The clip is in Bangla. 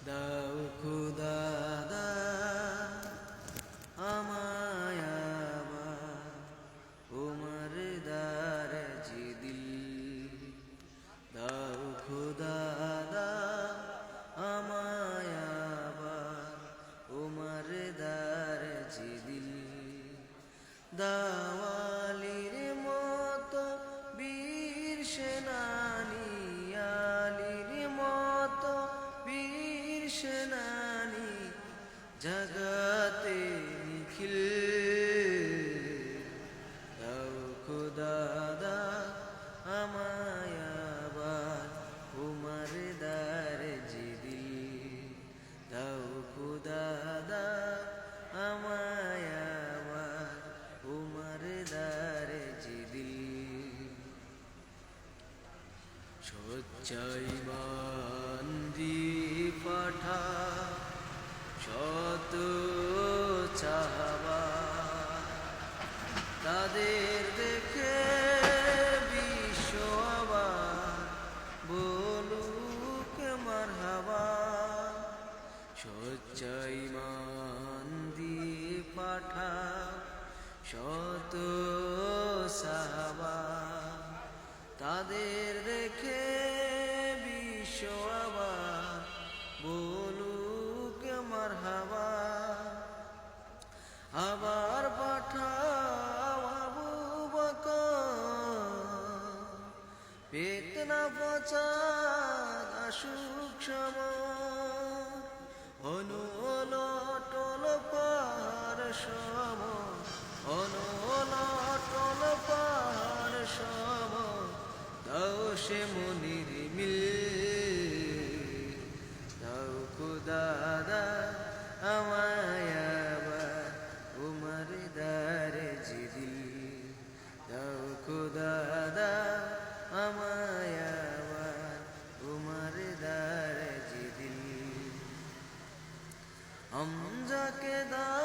দাও খুদা দাও আমায় আবার উমর দারজ দিল। দাও খুদা দাও আমায় আবার উমর দারজ দিল। দাওয়ালির মতো বীর সেনানী, আলীর মতো বীর সেনানী জগতে নিখিল। দাও খুদা দাও আমায় আবার উমর দারজ দিল। দাও খুদা দাও আমায় আবার উমর দারজ দিল। সচ্চাই মান দিয়ে পাঠা শত চাহবা, তাদের দেখে বিশ্ব আবার বলুক মারহাবা। সচ্চাই মান দিয়ে পাঠা শত সাহাবা, তাদের দেখে বিশ্ব আবার বলুক মারহাবা। আবার পাঠাও আবু বকর, ফিতনা ফাসাদ আসুক সময়, অনুলটল পাহাড় সম, অনুলটল পাহাড় সম। দাও সে মনির মিল। দাও খুদা দাও আমায় আবার উমর দারজ দিল। দাও খুদা দাও আমায় আবার উমর দারজ দিল। হামজাকে দাও